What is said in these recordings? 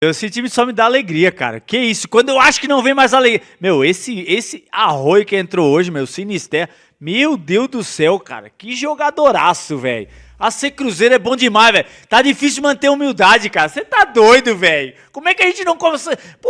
Esse time só me dá alegria, cara. Que isso? Quando eu acho que não vem mais alegria. Meu, esse Arroio que entrou hoje, meu, Sinister. Meu Deus do céu, cara. Que jogadoraço, velho. A ser Cruzeiro é bom demais, velho. Tá difícil manter humildade, cara. Você tá doido, velho. Como é que a gente não começa... Pô,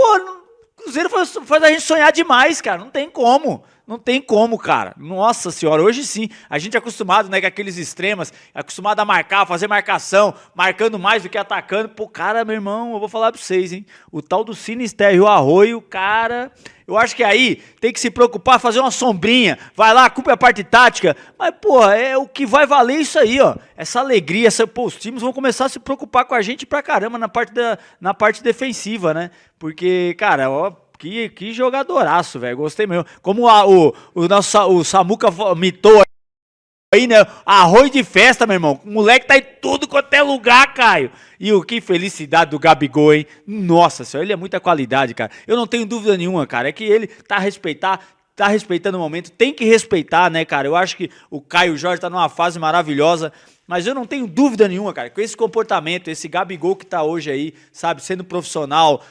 Cruzeiro faz a gente sonhar demais, cara. Não tem como. Não tem como, cara. Nossa senhora, hoje sim. A gente é acostumado, né, com aqueles extremas, acostumado a marcar, fazer marcação, marcando mais do que atacando. Pô, cara, meu irmão, eu vou falar pra vocês, hein. O tal do Sinister e o Arroio, cara... Eu acho que aí tem que se preocupar, fazer uma sombrinha. Vai lá, cumpre a parte tática. Mas, pô, é o que vai valer isso aí, ó. Essa alegria, os times vão começar a se preocupar com a gente pra caramba na parte defensiva, né? Porque, cara, ó... Que jogadoraço, velho. Gostei mesmo. Como o Samuca mitou aí, né? Arroio de festa, meu irmão. O moleque tá em tudo quanto é lugar, Caio. E que felicidade do Gabigol, hein? Nossa senhora, ele é muita qualidade, cara. Eu não tenho dúvida nenhuma, cara. É que ele tá respeitando o momento. Tem que respeitar, né, cara? Eu acho que o Caio Jorge tá numa fase maravilhosa. Mas eu não tenho dúvida nenhuma, cara, com esse comportamento, esse Gabigol que tá hoje aí, sabe, sendo profissional,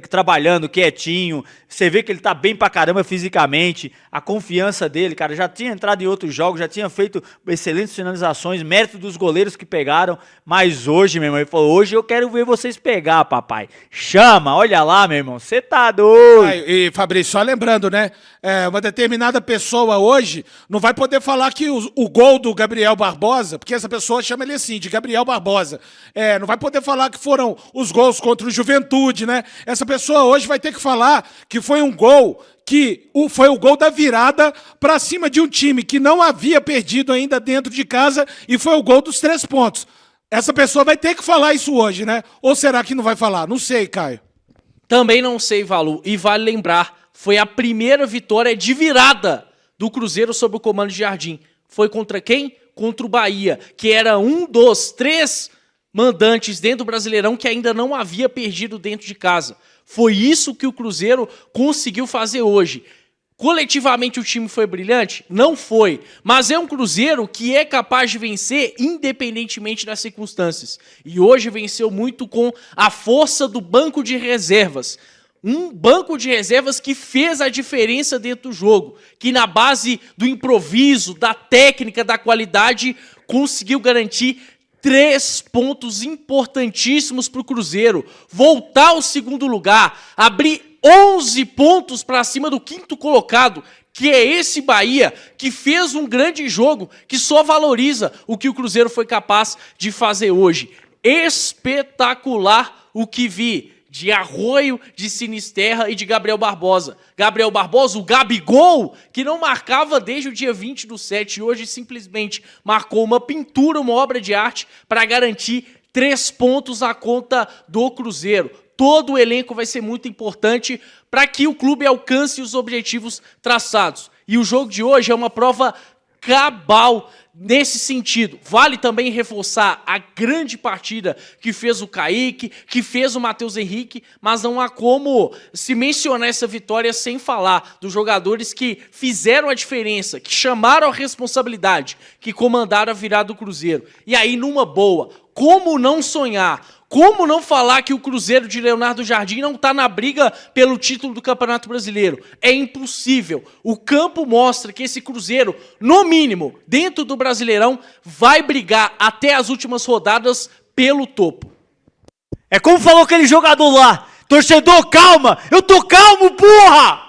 trabalhando, quietinho, você vê que ele tá bem pra caramba fisicamente, a confiança dele, cara, já tinha entrado em outros jogos, já tinha feito excelentes finalizações, mérito dos goleiros que pegaram, mas hoje, meu irmão, ele falou, hoje eu quero ver vocês pegar, papai. Chama, olha lá, meu irmão, você tá doido. E Fabrício, só lembrando, né, uma determinada pessoa hoje não vai poder falar que o gol do Gabriel Barbosa, porque essa pessoa chama ele assim, de Gabriel Barbosa. Não vai poder falar que foram os gols contra o Juventude, né? Essa pessoa hoje vai ter que falar que foi um gol, foi o gol da virada para cima de um time que não havia perdido ainda dentro de casa e foi o gol dos 3 pontos. Essa pessoa vai ter que falar isso hoje, né? Ou será que não vai falar? Não sei, Caio. Também não sei, Valu. E vale lembrar, foi a primeira vitória de virada do Cruzeiro sob o comando de Jardim. Foi contra quem? Contra o Bahia, que era um dos 3 mandantes dentro do Brasileirão que ainda não havia perdido dentro de casa. Foi isso que o Cruzeiro conseguiu fazer hoje. Coletivamente o time foi brilhante? Não foi. Mas é um Cruzeiro que é capaz de vencer independentemente das circunstâncias. E hoje venceu muito com a força do banco de reservas. Um banco de reservas que fez a diferença dentro do jogo, que na base do improviso, da técnica, da qualidade, conseguiu garantir 3 pontos importantíssimos para o Cruzeiro. Voltar ao segundo lugar, abrir 11 pontos para cima do 5º colocado, que é esse Bahia, que fez um grande jogo, que só valoriza o que o Cruzeiro foi capaz de fazer hoje. Espetacular o que vi de Arroio, de Sinisterra e de Gabriel Barbosa. Gabriel Barbosa, o Gabigol, que não marcava desde o dia 20/7 e hoje simplesmente marcou uma pintura, uma obra de arte para garantir 3 pontos à conta do Cruzeiro. Todo o elenco vai ser muito importante para que o clube alcance os objetivos traçados. E o jogo de hoje é uma prova cabal nesse sentido. Vale também reforçar a grande partida que fez o Kaique, que fez o Matheus Henrique, mas não há como se mencionar essa vitória sem falar dos jogadores que fizeram a diferença, que chamaram a responsabilidade, que comandaram a virada do Cruzeiro. E aí, numa boa, como não sonhar? Como não falar que o Cruzeiro de Leonardo Jardim não está na briga pelo título do Campeonato Brasileiro? É impossível. O campo mostra que esse Cruzeiro, no mínimo, dentro do Brasileirão, vai brigar até as últimas rodadas pelo topo. É como falou aquele jogador lá. Torcedor, calma! Eu tô calmo, porra!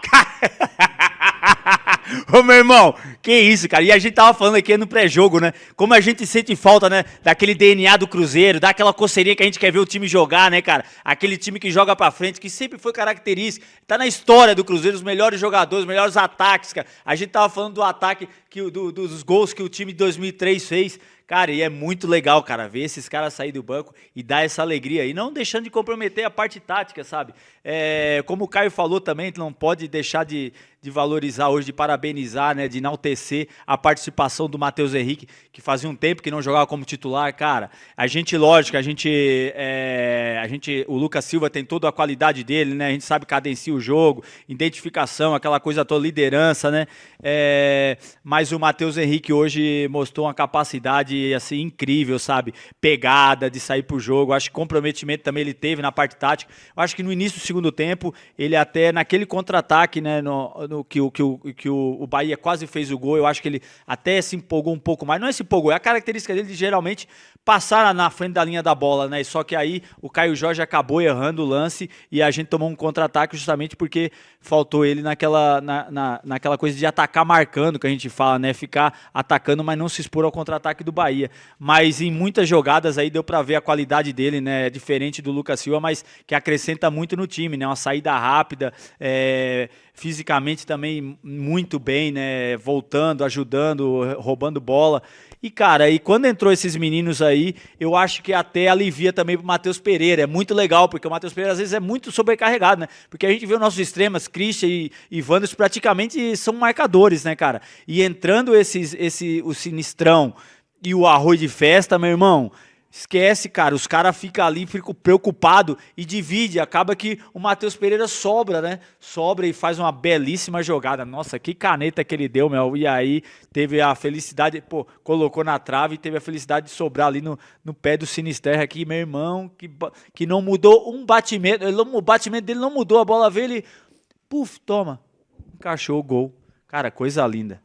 Ô, meu irmão, que isso, cara. E a gente tava falando aqui no pré-jogo, né? Como a gente sente falta, né? Daquele DNA do Cruzeiro, daquela coceirinha que a gente quer ver o time jogar, né, cara? Aquele time que joga pra frente, que sempre foi característica. Tá na história do Cruzeiro, os melhores jogadores, os melhores ataques, cara. A gente tava falando do ataque, dos gols que o time de 2003 fez. Cara, e é muito legal, cara, ver esses caras sair do banco e dar essa alegria. E não deixando de comprometer a parte tática, sabe? Como o Caio falou também, não pode deixar de valorizar hoje, de parabenizar, né, de enaltecer a participação do Matheus Henrique, que fazia um tempo que não jogava como titular, cara. A gente, lógico, o Lucas Silva tem toda a qualidade dele, né? A gente sabe cadenciar o jogo, identificação, aquela coisa toda, liderança, né? Mas o Matheus Henrique hoje mostrou uma capacidade qualidade, assim, incrível, sabe? Pegada de sair pro jogo. Acho que comprometimento também ele teve na parte tática. Acho que no início do segundo tempo, ele até, naquele contra-ataque, né, no que o Bahia quase fez o gol, eu acho que ele até se empolgou um pouco mais. Não é se empolgou, é a característica dele de geralmente passar na frente da linha da bola, né? Só que aí o Caio Jorge acabou errando o lance e a gente tomou um contra-ataque justamente porque faltou ele naquela coisa de atacar marcando, que a gente fala, né? Ficar atacando, mas não se expor ao contra-ataque do Bahia. Mas em muitas jogadas aí deu pra ver a qualidade dele, né? Diferente do Lucas Silva, mas que acrescenta muito no time, né? Uma saída rápida, fisicamente também muito bem, né? Voltando, ajudando, roubando bola. E, cara, e quando entrou esses meninos aí, eu acho que até alivia também pro Matheus Pereira. É muito legal, porque o Matheus Pereira às vezes é muito sobrecarregado, né? Porque a gente vê os nossos extremas, Christian e Wanderson, praticamente são marcadores, né, cara? E entrando o Sinistrão e o Arroio de Festa, meu irmão, esquece, cara, os caras ficam ali, ficam preocupados e divide, acaba que o Matheus Pereira sobra, né? Sobra e faz uma belíssima jogada. Nossa, que caneta que ele deu, meu. E aí teve a felicidade, pô, colocou na trave e teve a felicidade de sobrar ali no pé do Sinisterra aqui, meu irmão, que não mudou um batimento, o batimento dele não mudou, a bola veio, ele, puf, toma, encaixou o gol. Cara, coisa linda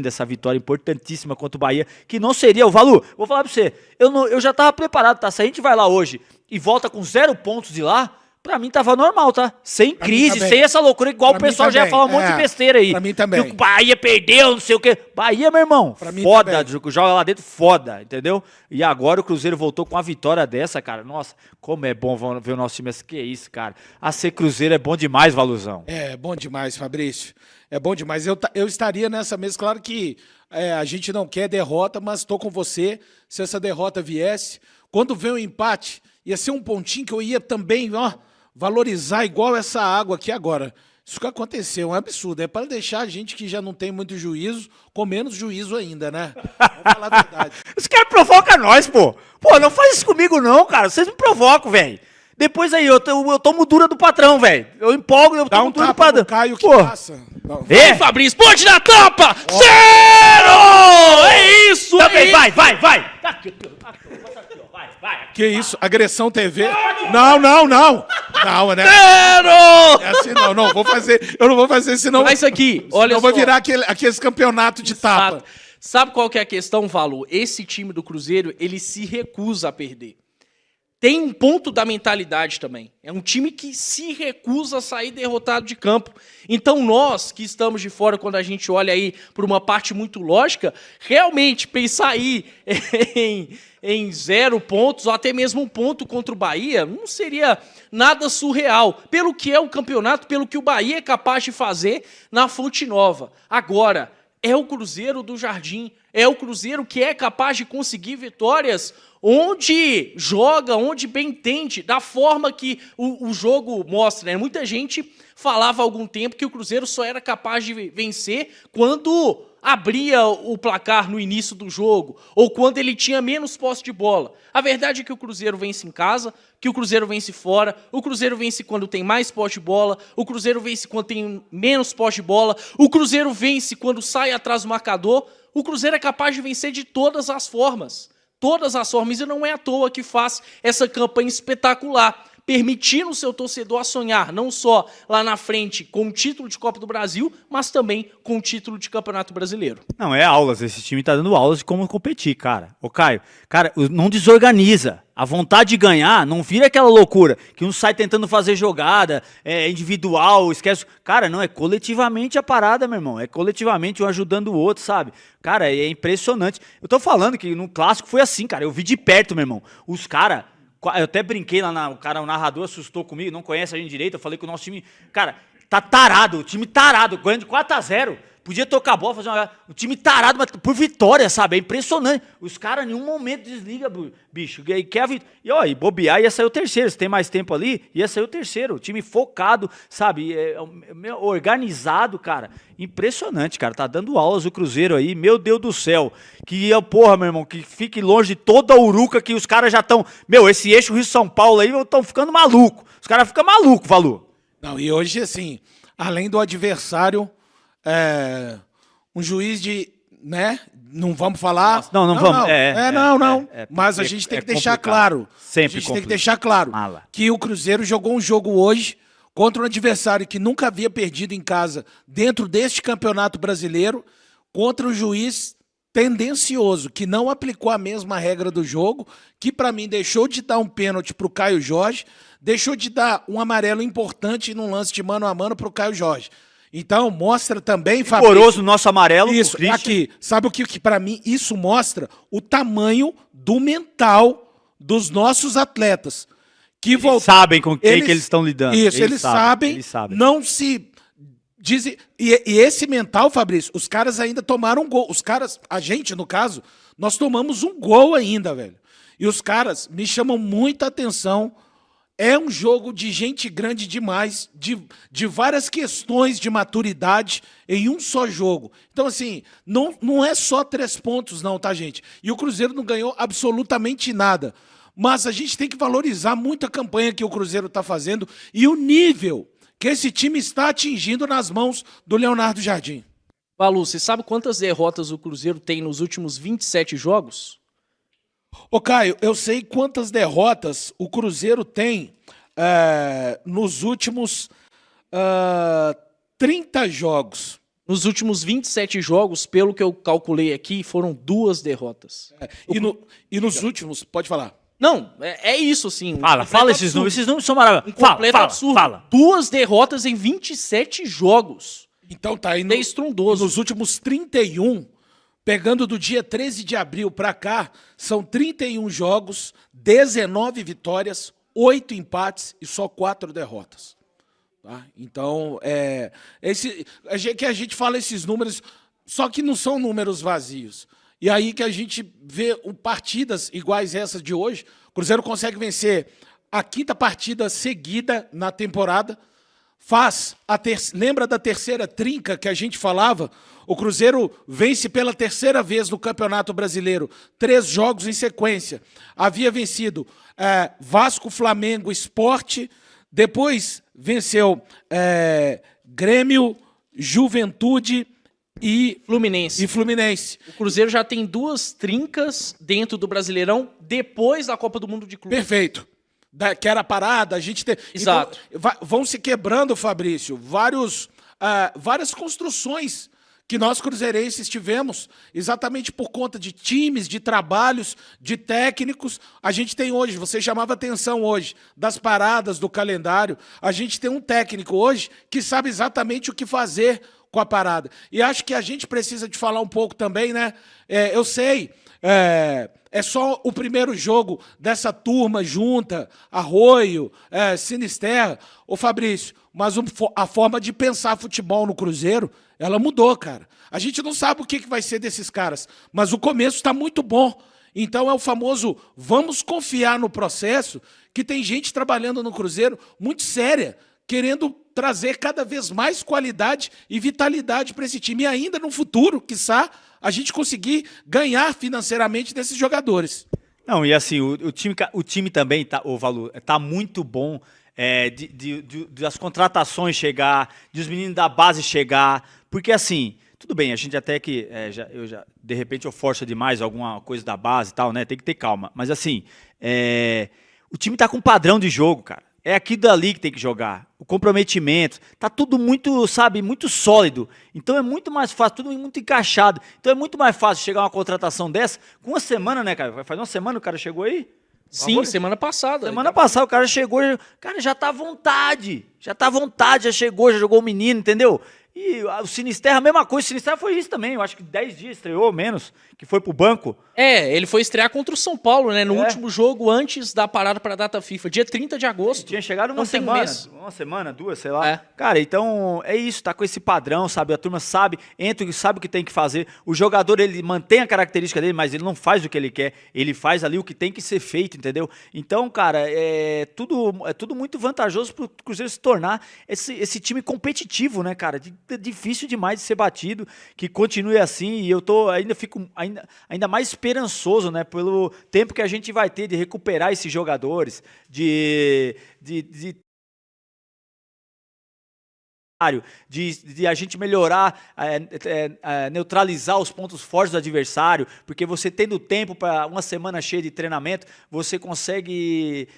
essa vitória importantíssima contra o Bahia, que não seria, o Valu, vou falar pra você, eu já tava preparado, tá? Se a gente vai lá hoje e volta com 0 pontos de lá, pra mim tava normal, tá? Sem crise, sem essa loucura, igual o pessoal já ia falar um monte de besteira aí. Pra mim também. Que o Bahia perdeu, não sei o quê. Bahia, meu irmão, foda, joga lá dentro, foda, entendeu? E agora o Cruzeiro voltou com uma vitória dessa, cara. Nossa, como é bom ver o nosso time assim. Que isso, cara. A ser Cruzeiro é bom demais, Valuzão. É, bom demais, Fabrício. É bom demais. Eu estaria nessa mesa, claro que a gente não quer derrota, mas estou com você. Se essa derrota viesse, quando vem o empate, ia ser um pontinho que eu ia também, ó, valorizar igual essa água aqui agora. Isso que aconteceu, é um absurdo. É para deixar a gente que já não tem muito juízo, com menos juízo ainda, né? Vamos falar a verdade. Os caras provocam nós, pô. Pô, não faz isso comigo não, cara. Vocês me provocam, velho. Depois aí, eu tomo dura do patrão, velho. Eu empolgo, eu tomo dura do patrão. Caio que passa. Ei, Fabrício, ponte na tampa! Zero! É isso! Também, vai. Aqui, vai. Que isso? Agressão TV? Não. Não, né? Zero! É assim, não vou fazer. Eu não vou fazer, senão. Mas aqui, olha só. Vai virar aqueles campeonatos de tapa. Sabe qual que é a questão, Valu? Esse time do Cruzeiro, ele se recusa a perder. Tem um ponto da mentalidade também. É um time que se recusa a sair derrotado de campo. Então nós, que estamos de fora, quando a gente olha aí por uma parte muito lógica, realmente pensar aí em 0 pontos, ou até mesmo 1 ponto contra o Bahia, não seria nada surreal. Pelo que é o campeonato, pelo que o Bahia é capaz de fazer na Fonte Nova. Agora, é o Cruzeiro do Jardim, é o Cruzeiro que é capaz de conseguir vitórias onde joga, onde bem entende, da forma que o jogo mostra, né? Muita gente falava há algum tempo que o Cruzeiro só era capaz de vencer quando abria o placar no início do jogo, ou quando ele tinha menos posse de bola. A verdade é que o Cruzeiro vence em casa, que o Cruzeiro vence fora, o Cruzeiro vence quando tem mais posse de bola, o Cruzeiro vence quando tem menos posse de bola, o Cruzeiro vence quando sai atrás do marcador. O Cruzeiro é capaz de vencer de todas as formas. Todas as formas, e não é à toa que faz essa campanha espetacular, permitindo o seu torcedor a sonhar, não só lá na frente com o título de Copa do Brasil, mas também com o título de Campeonato Brasileiro. Não, é aulas, esse time tá dando aulas de como competir, cara. Ô, Caio, cara, não desorganiza. A vontade de ganhar não vira aquela loucura, que um sai tentando fazer jogada, individual, esquece. Cara, não, é coletivamente a parada, meu irmão. É coletivamente um ajudando o outro, sabe? Cara, é impressionante. Eu tô falando que no clássico foi assim, cara. Eu vi de perto, meu irmão. Os caras, eu até brinquei lá, o narrador assustou comigo, não conhece a gente direito. Eu falei que o nosso time, cara, tá tarado, o time tarado, ganhando de 4-0. Podia tocar a bola, fazer uma... O time tarado, mas por vitória, sabe? É impressionante. Os caras em nenhum momento desligam, bicho. E bobear, ia sair o terceiro. Se tem mais tempo ali, ia sair o terceiro. O time focado, sabe? Organizado, cara. Impressionante, cara. Tá dando aulas o Cruzeiro aí. Meu Deus do céu. Porra, meu irmão, que fique longe de toda a uruca que os caras já estão... Esse eixo Rio-São Paulo aí, estão ficando maluco. Os caras ficam malucos, Valu. Não, e hoje, assim, além do adversário... um juiz Não vamos falar. Nossa, não vamos. Não. Mas a gente tem que deixar claro. Sempre a gente tem que deixar claro que o Cruzeiro jogou um jogo hoje contra um adversário que nunca havia perdido em casa dentro deste Campeonato Brasileiro, contra um juiz tendencioso, que não aplicou a mesma regra do jogo, que para mim deixou de dar um pênalti para o Caio Jorge, deixou de dar um amarelo importante num lance de mano a mano para o Caio Jorge. Então, mostra também, Fabrício... Rigoroso nosso amarelo. Isso, aqui. Sabe o que para mim isso mostra? O tamanho do mental dos nossos atletas. Que eles sabem com quem que eles estão lidando. Isso, eles sabem. Não se... Dizem, e esse mental, Fabrício, os caras ainda tomaram um gol. Os caras, a gente, no caso, nós tomamos um gol ainda, velho. E os caras me chamam muita atenção. É um jogo de gente grande demais, de várias questões de maturidade em um só jogo. Então, assim, não é só 3 pontos, não, tá, gente? E o Cruzeiro não ganhou absolutamente nada. Mas a gente tem que valorizar muito a campanha que o Cruzeiro está fazendo e o nível que esse time está atingindo nas mãos do Leonardo Jardim. Balu, você sabe quantas derrotas o Cruzeiro tem nos últimos 27 jogos? Ô, Caio, eu sei quantas derrotas o Cruzeiro tem nos últimos 30 jogos. Nos últimos 27 jogos, pelo que eu calculei aqui, foram 2 derrotas. E nos últimos, pode falar. Não, é isso, assim. Fala esses números. Esses números são maravilhosos. Fala. 2 derrotas em 27 jogos. Então tá aí. É estrondoso. Nos últimos 31, pegando do dia 13 de abril pra cá, são 31 jogos, 19 vitórias, 8 empates e só 4 derrotas. Tá? Então, que a gente fala esses números, só que não são números vazios. E aí que a gente vê partidas iguais essa de hoje. O Cruzeiro consegue vencer a 5ª partida seguida na temporada. Lembra da terceira trinca que a gente falava? O Cruzeiro vence pela 3ª vez no Campeonato Brasileiro. 3 jogos em sequência. Havia vencido Vasco, Flamengo, Sport. Depois venceu Grêmio, Juventude e Fluminense. O Cruzeiro já tem 2 trincas dentro do Brasileirão depois da Copa do Mundo de Clubes. Perfeito. Que era parada, a gente tem... Exato. Então, vão se quebrando, Fabrício, várias construções que nós cruzeirenses tivemos, exatamente por conta de times, de trabalhos, de técnicos. A gente tem hoje, você chamava atenção hoje, das paradas do calendário, a gente tem um técnico hoje que sabe exatamente o que fazer com a parada. E acho que a gente precisa de falar um pouco também, né? Eu sei, é só o primeiro jogo dessa turma junta, Arroio, Sinisterra. Ô Fabrício, mas a forma de pensar futebol no Cruzeiro, ela mudou, cara. A gente não sabe o que vai ser desses caras, mas o começo está muito bom. Então é o famoso, vamos confiar no processo, que tem gente trabalhando no Cruzeiro muito séria, querendo trazer cada vez mais qualidade e vitalidade para esse time. E ainda no futuro, quiçá, a gente conseguir ganhar financeiramente desses jogadores. Não, e assim, o time também, tá muito bom das contratações chegar, de os meninos da base chegar, porque assim, tudo bem, a gente até que, de repente eu forço demais alguma coisa da base e tal, né, tem que ter calma, mas assim, o time tá com um padrão de jogo, cara. É aqui dali que tem que jogar. O comprometimento. Tá tudo muito, muito sólido. Então é muito mais fácil, tudo muito encaixado. Então é muito mais fácil chegar uma contratação dessa com 1 semana, né, cara? Faz 1 semana o cara chegou aí? Sim, semana passada. Semana passada o cara chegou, cara, já tá à vontade. Já chegou, já jogou o menino, entendeu? E o Sinisterra, a mesma coisa. O Sinisterra foi isso também. Eu acho que 10 dias estreou, menos, que foi pro banco. Ele foi estrear contra o São Paulo, né? No último jogo antes da parada para a data FIFA, dia 30 de agosto. Tinha chegado uma semana, 2, sei lá. Cara, então é isso, tá com esse padrão, sabe? A turma sabe, sabe o que tem que fazer. O jogador, ele mantém a característica dele, mas ele não faz o que ele quer. Ele faz ali o que tem que ser feito, entendeu? Então, cara, é tudo muito vantajoso pro Cruzeiro se tornar esse time competitivo, né, cara? Difícil demais de ser batido, que continue assim, e eu fico ainda mais esperançoso, né, pelo tempo que a gente vai ter de recuperar esses jogadores, de de a gente melhorar, neutralizar os pontos fortes do adversário, porque você tendo tempo para uma semana cheia de treinamento, você consegue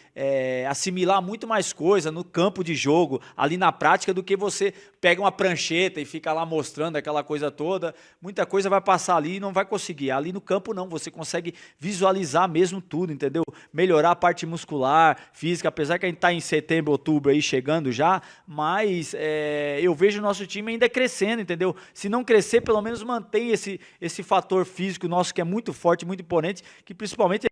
assimilar muito mais coisa no campo de jogo, ali na prática, do que você pega uma prancheta e fica lá mostrando aquela coisa toda. Muita coisa vai passar ali e não vai conseguir. Ali no campo não, você consegue visualizar mesmo tudo, entendeu? Melhorar a parte muscular, física, apesar que a gente está em setembro, outubro aí chegando já, mas eu vejo o nosso time ainda crescendo, entendeu? Se não crescer, pelo menos mantém esse fator físico nosso que é muito forte, muito imponente, que principalmente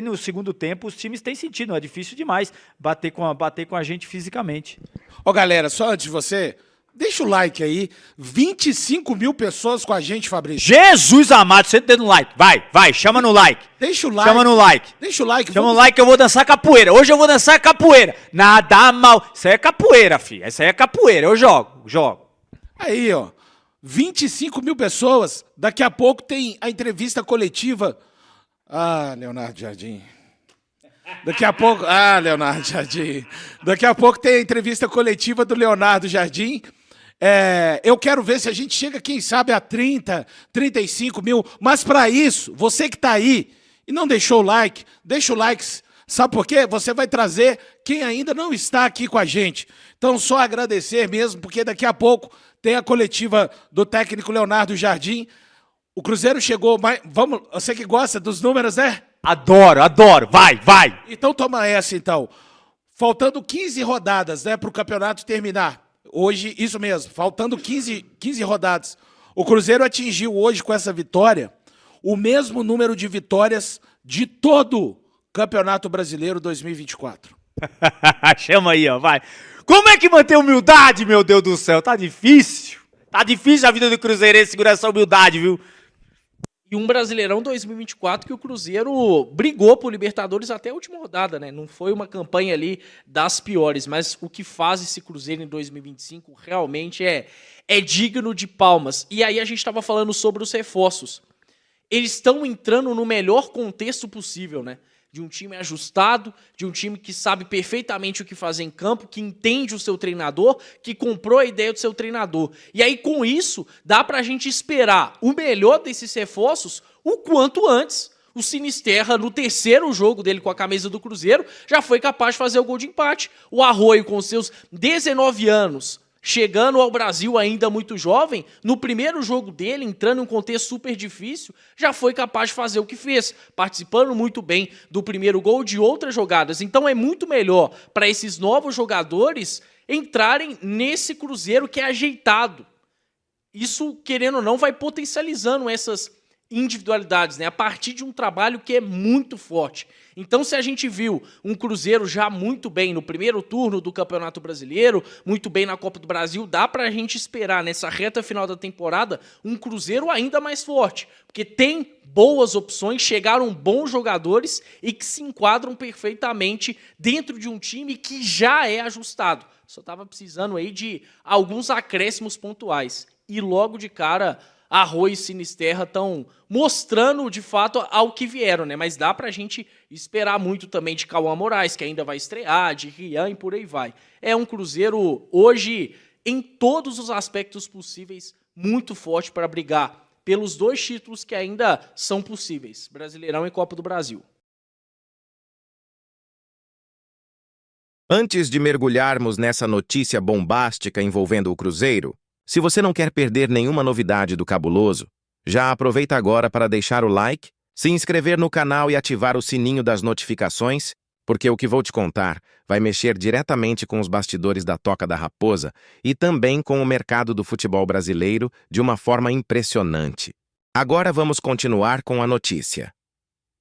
no segundo tempo os times têm sentido, não é difícil demais bater com a gente fisicamente. Ó, galera, só antes de você, deixa o like aí. 25 mil pessoas com a gente, Fabrício. Jesus amado, você tá dando like. Vai, chama no like. Deixa o like. Chama no like. Deixa o like. Chama no like que eu vou dançar capoeira. Hoje eu vou dançar capoeira. Nada mal. Isso aí é capoeira, filho. Isso aí é capoeira. Eu jogo. Aí, ó. 25 mil pessoas. Daqui a pouco tem a entrevista coletiva. Leonardo Jardim. Daqui a pouco... Leonardo Jardim. Daqui a pouco tem a entrevista coletiva do Leonardo Jardim. Eu quero ver se a gente chega, quem sabe, a 30, 35 mil. Mas para isso, você que está aí e não deixou o like, deixa o like. Sabe por quê? Você vai trazer quem ainda não está aqui com a gente. Então, só agradecer mesmo, porque daqui a pouco tem a coletiva do técnico Leonardo Jardim. O Cruzeiro chegou mais... Vamos, você que gosta dos números, né? Adoro. Vai. Então toma essa, então. Faltando 15 rodadas, né, para o campeonato terminar. Hoje, isso mesmo, faltando 15 rodadas. O Cruzeiro atingiu hoje, com essa vitória, o mesmo número de vitórias de todo o Campeonato Brasileiro 2024. Chama aí, ó, vai. Como é que manter humildade, meu Deus do céu? Tá difícil. Tá difícil a vida do Cruzeirense segurar essa humildade, viu? E um Brasileirão 2024 que o Cruzeiro brigou por Libertadores até a última rodada, né? Não foi uma campanha ali das piores, mas o que faz esse Cruzeiro em 2025 realmente é digno de palmas. E aí a gente estava falando sobre os reforços. Eles estão entrando no melhor contexto possível, né? De um time ajustado, de um time que sabe perfeitamente o que fazer em campo, que entende o seu treinador, que comprou a ideia do seu treinador. E aí, com isso, dá pra gente esperar o melhor desses reforços o quanto antes. O Sinisterra, no terceiro jogo dele com a camisa do Cruzeiro, já foi capaz de fazer o gol de empate. O Arroio, com seus 19 anos, chegando ao Brasil ainda muito jovem, no primeiro jogo dele, entrando em um contexto super difícil, já foi capaz de fazer o que fez, participando muito bem do primeiro gol, de outras jogadas. Então é muito melhor para esses novos jogadores entrarem nesse Cruzeiro que é ajeitado. Isso, querendo ou não, vai potencializando essas individualidades, né? A partir de um trabalho que é muito forte. Então, se a gente viu um Cruzeiro já muito bem no primeiro turno do Campeonato Brasileiro, muito bem na Copa do Brasil, dá pra gente esperar nessa reta final da temporada um Cruzeiro ainda mais forte, porque tem boas opções, chegaram bons jogadores e que se enquadram perfeitamente dentro de um time que já é ajustado. Só estava precisando aí de alguns acréscimos pontuais. E logo de cara, Arroio e Sinisterra estão mostrando, de fato, ao que vieram, né? Mas dá pra gente esperar muito também de Cauã Moraes, que ainda vai estrear, de Rian e por aí vai. É um Cruzeiro, hoje, em todos os aspectos possíveis, muito forte para brigar pelos 2 títulos que ainda são possíveis, Brasileirão e Copa do Brasil. Antes de mergulharmos nessa notícia bombástica envolvendo o Cruzeiro, se você não quer perder nenhuma novidade do Cabuloso, já aproveita agora para deixar o like, se inscrever no canal e ativar o sininho das notificações, porque o que vou te contar vai mexer diretamente com os bastidores da Toca da Raposa e também com o mercado do futebol brasileiro de uma forma impressionante. Agora vamos continuar com a notícia.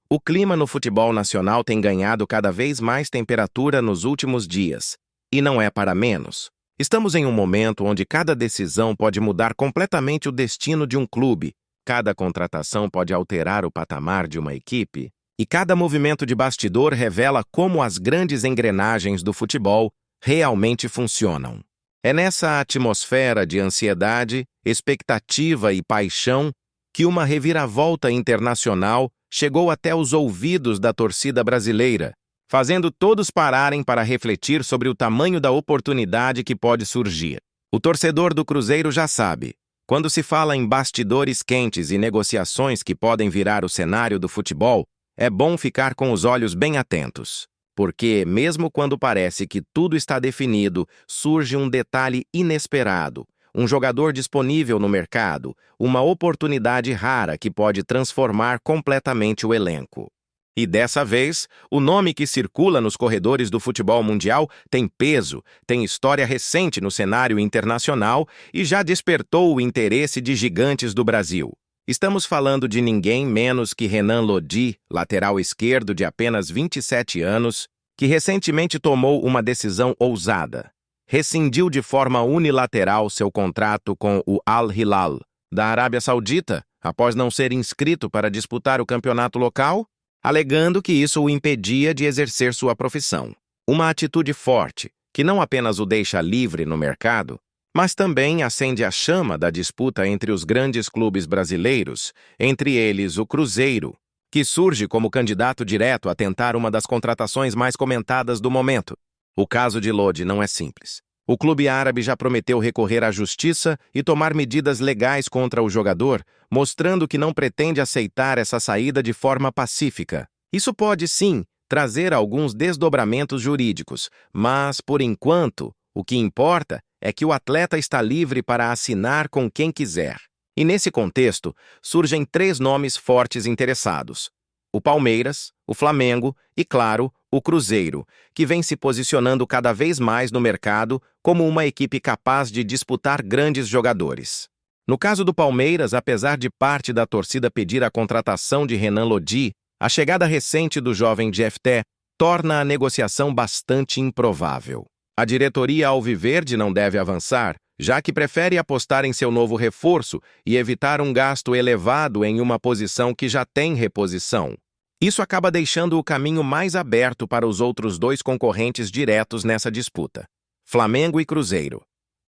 O clima no futebol nacional tem ganhado cada vez mais temperatura nos últimos dias, e não é para menos. Estamos em um momento onde cada decisão pode mudar completamente o destino de um clube, cada contratação pode alterar o patamar de uma equipe, e cada movimento de bastidor revela como as grandes engrenagens do futebol realmente funcionam. É nessa atmosfera de ansiedade, expectativa e paixão que uma reviravolta internacional chegou até os ouvidos da torcida brasileira, fazendo todos pararem para refletir sobre o tamanho da oportunidade que pode surgir. O torcedor do Cruzeiro já sabe. Quando se fala em bastidores quentes e negociações que podem virar o cenário do futebol, é bom ficar com os olhos bem atentos. Porque, mesmo quando parece que tudo está definido, surge um detalhe inesperado, um jogador disponível no mercado, uma oportunidade rara que pode transformar completamente o elenco. E dessa vez, o nome que circula nos corredores do futebol mundial tem peso, tem história recente no cenário internacional e já despertou o interesse de gigantes do Brasil. Estamos falando de ninguém menos que Renan Lodi, lateral esquerdo de apenas 27 anos, que recentemente tomou uma decisão ousada. Rescindiu de forma unilateral seu contrato com o Al Hilal, da Arábia Saudita, após não ser inscrito para disputar o campeonato local, alegando que isso o impedia de exercer sua profissão. Uma atitude forte, que não apenas o deixa livre no mercado, mas também acende a chama da disputa entre os grandes clubes brasileiros, entre eles o Cruzeiro, que surge como candidato direto a tentar uma das contratações mais comentadas do momento. O caso de Lodi não é simples. O clube árabe já prometeu recorrer à justiça e tomar medidas legais contra o jogador, mostrando que não pretende aceitar essa saída de forma pacífica. Isso pode, sim, trazer alguns desdobramentos jurídicos, mas, por enquanto, o que importa é que o atleta está livre para assinar com quem quiser. E nesse contexto, surgem 3 nomes fortes interessados: o Palmeiras, o Flamengo e, claro, o Cruzeiro, que vem se posicionando cada vez mais no mercado como uma equipe capaz de disputar grandes jogadores. No caso do Palmeiras, apesar de parte da torcida pedir a contratação de Renan Lodi, a chegada recente do jovem Jefté torna a negociação bastante improvável. A diretoria alviverde não deve avançar, já que prefere apostar em seu novo reforço e evitar um gasto elevado em uma posição que já tem reposição. Isso acaba deixando o caminho mais aberto para os outros 2 concorrentes diretos nessa disputa: Flamengo e Cruzeiro.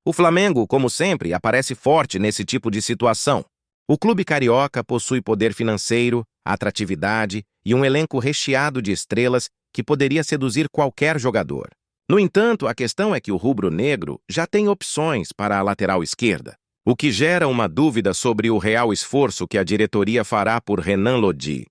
O Flamengo, como sempre, aparece forte nesse tipo de situação. O clube carioca possui poder financeiro, atratividade e um elenco recheado de estrelas que poderia seduzir qualquer jogador. No entanto, a questão é que o rubro-negro já tem opções para a lateral esquerda, o que gera uma dúvida sobre o real esforço que a diretoria fará por Renan Lodi.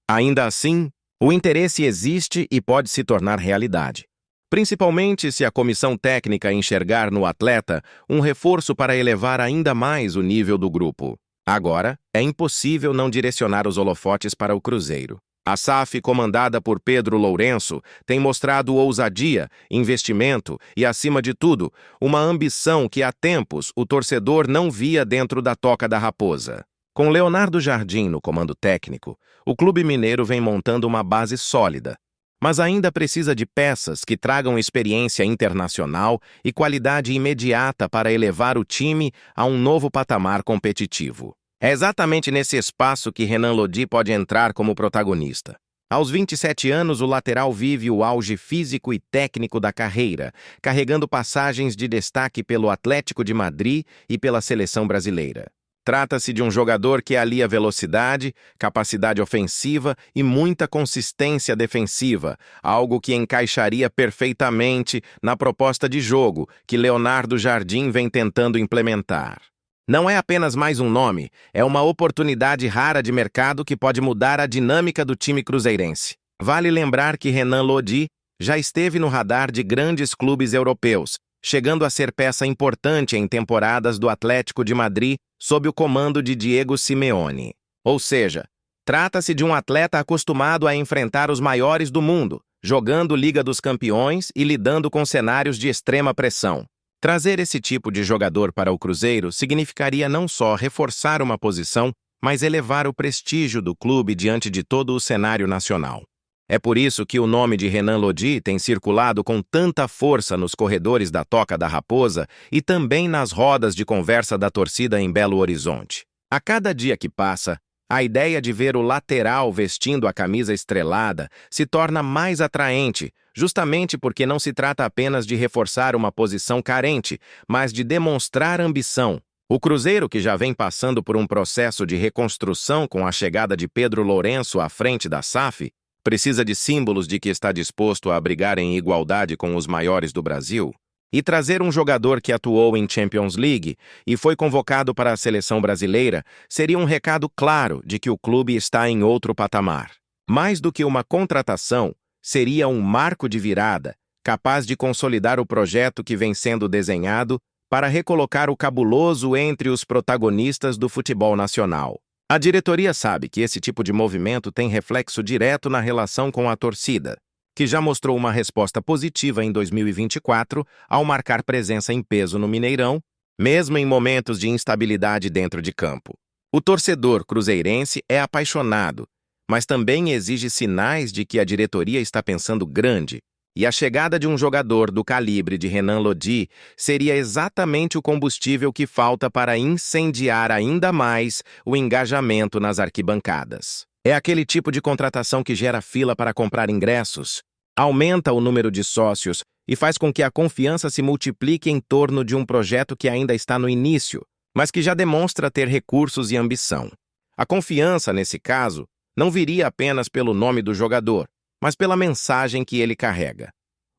Ainda assim, o interesse existe e pode se tornar realidade, principalmente se a comissão técnica enxergar no atleta um reforço para elevar ainda mais o nível do grupo. Agora, é impossível não direcionar os holofotes para o Cruzeiro. A SAF, comandada por Pedro Lourenço, tem mostrado ousadia, investimento e, acima de tudo, uma ambição que há tempos o torcedor não via dentro da Toca da Raposa. Com Leonardo Jardim no comando técnico, o clube mineiro vem montando uma base sólida, mas ainda precisa de peças que tragam experiência internacional e qualidade imediata para elevar o time a um novo patamar competitivo. É exatamente nesse espaço que Renan Lodi pode entrar como protagonista. Aos 27 anos, o lateral vive o auge físico e técnico da carreira, carregando passagens de destaque pelo Atlético de Madrid e pela seleção brasileira. Trata-se de um jogador que alia velocidade, capacidade ofensiva e muita consistência defensiva, algo que encaixaria perfeitamente na proposta de jogo que Leonardo Jardim vem tentando implementar. Não é apenas mais um nome, é uma oportunidade rara de mercado que pode mudar a dinâmica do time cruzeirense. Vale lembrar que Renan Lodi já esteve no radar de grandes clubes europeus, chegando a ser peça importante em temporadas do Atlético de Madrid sob o comando de Diego Simeone. Ou seja, trata-se de um atleta acostumado a enfrentar os maiores do mundo, jogando Liga dos Campeões e lidando com cenários de extrema pressão. Trazer esse tipo de jogador para o Cruzeiro significaria não só reforçar uma posição, mas elevar o prestígio do clube diante de todo o cenário nacional. É por isso que o nome de Renan Lodi tem circulado com tanta força nos corredores da Toca da Raposa e também nas rodas de conversa da torcida em Belo Horizonte. A cada dia que passa, a ideia de ver o lateral vestindo a camisa estrelada se torna mais atraente, justamente porque não se trata apenas de reforçar uma posição carente, mas de demonstrar ambição. O Cruzeiro, que já vem passando por um processo de reconstrução com a chegada de Pedro Lourenço à frente da SAF, precisa de símbolos de que está disposto a brigar em igualdade com os maiores do Brasil. E trazer um jogador que atuou em Champions League e foi convocado para a seleção brasileira seria um recado claro de que o clube está em outro patamar. Mais do que uma contratação, seria um marco de virada, capaz de consolidar o projeto que vem sendo desenhado para recolocar o cabuloso entre os protagonistas do futebol nacional. A diretoria sabe que esse tipo de movimento tem reflexo direto na relação com a torcida, que já mostrou uma resposta positiva em 2024 ao marcar presença em peso no Mineirão, mesmo em momentos de instabilidade dentro de campo. O torcedor cruzeirense é apaixonado, mas também exige sinais de que a diretoria está pensando grande, e a chegada de um jogador do calibre de Renan Lodi seria exatamente o combustível que falta para incendiar ainda mais o engajamento nas arquibancadas. É aquele tipo de contratação que gera fila para comprar ingressos, aumenta o número de sócios e faz com que a confiança se multiplique em torno de um projeto que ainda está no início, mas que já demonstra ter recursos e ambição. A confiança, nesse caso, não viria apenas pelo nome do jogador, mas pela mensagem que ele carrega.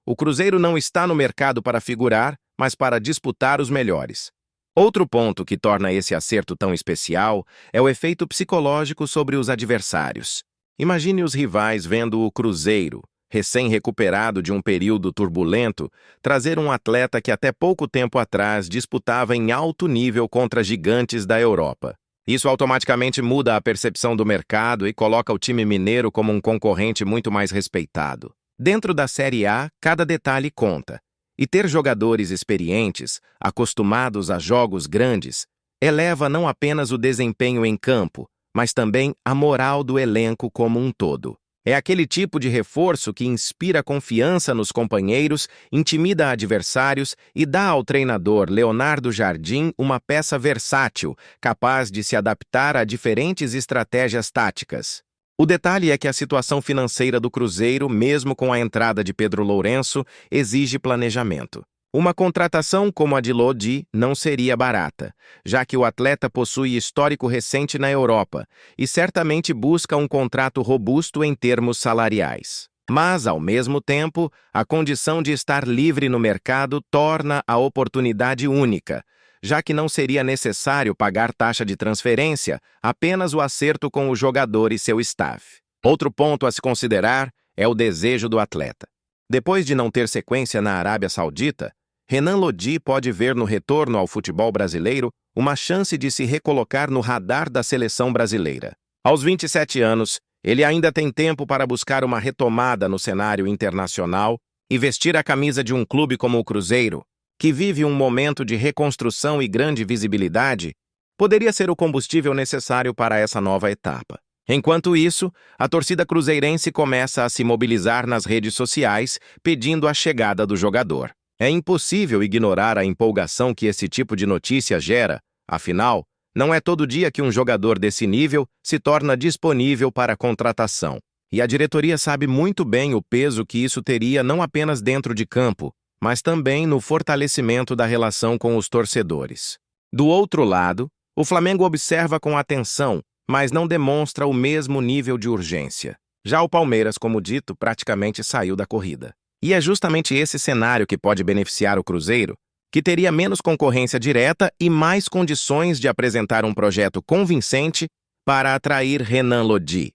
O Cruzeiro não está no mercado para figurar, mas para disputar os melhores. Outro ponto que torna esse acerto tão especial é o efeito psicológico sobre os adversários. Imagine os rivais vendo o Cruzeiro, recém-recuperado de um período turbulento, trazer um atleta que até pouco tempo atrás disputava em alto nível contra gigantes da Europa. Isso automaticamente muda a percepção do mercado e coloca o time mineiro como um concorrente muito mais respeitado. Dentro da Série A, cada detalhe conta. E ter jogadores experientes, acostumados a jogos grandes, eleva não apenas o desempenho em campo, mas também a moral do elenco como um todo. É aquele tipo de reforço que inspira confiança nos companheiros, intimida adversários e dá ao treinador Leonardo Jardim uma peça versátil, capaz de se adaptar a diferentes estratégias táticas. O detalhe é que a situação financeira do Cruzeiro, mesmo com a entrada de Pedro Lourenço, exige planejamento. Uma contratação como a de Lodi não seria barata, já que o atleta possui histórico recente na Europa e certamente busca um contrato robusto em termos salariais. Mas, ao mesmo tempo, a condição de estar livre no mercado torna a oportunidade única, já que não seria necessário pagar taxa de transferência, apenas o acerto com o jogador e seu staff. Outro ponto a se considerar é o desejo do atleta. Depois de não ter sequência na Arábia Saudita, Renan Lodi pode ver no retorno ao futebol brasileiro uma chance de se recolocar no radar da seleção brasileira. Aos 27 anos, ele ainda tem tempo para buscar uma retomada no cenário internacional e vestir a camisa de um clube como o Cruzeiro, que vive um momento de reconstrução e grande visibilidade, poderia ser o combustível necessário para essa nova etapa. Enquanto isso, a torcida cruzeirense começa a se mobilizar nas redes sociais, pedindo a chegada do jogador. É impossível ignorar a empolgação que esse tipo de notícia gera, afinal, não é todo dia que um jogador desse nível se torna disponível para contratação. E a diretoria sabe muito bem o peso que isso teria não apenas dentro de campo, mas também no fortalecimento da relação com os torcedores. Do outro lado, o Flamengo observa com atenção, mas não demonstra o mesmo nível de urgência. Já o Palmeiras, como dito, praticamente saiu da corrida. E é justamente esse cenário que pode beneficiar o Cruzeiro, que teria menos concorrência direta e mais condições de apresentar um projeto convincente para atrair Renan Lodi.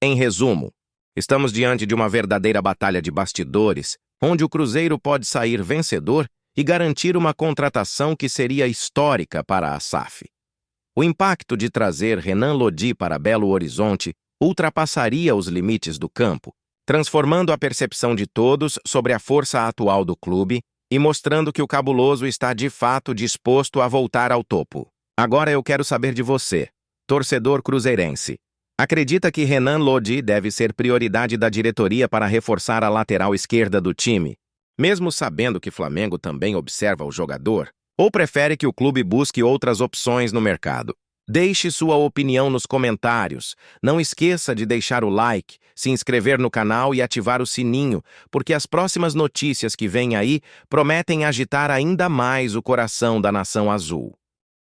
Em resumo, estamos diante de uma verdadeira batalha de bastidores, onde o Cruzeiro pode sair vencedor e garantir uma contratação que seria histórica para a SAF. O impacto de trazer Renan Lodi para Belo Horizonte ultrapassaria os limites do campo, transformando a percepção de todos sobre a força atual do clube e mostrando que o cabuloso está de fato disposto a voltar ao topo. Agora eu quero saber de você, torcedor cruzeirense. Acredita que Renan Lodi deve ser prioridade da diretoria para reforçar a lateral esquerda do time, mesmo sabendo que Flamengo também observa o jogador? Ou prefere que o clube busque outras opções no mercado? Deixe sua opinião nos comentários. Não esqueça de deixar o like, se inscrever no canal e ativar o sininho, porque as próximas notícias que vêm aí prometem agitar ainda mais o coração da Nação Azul.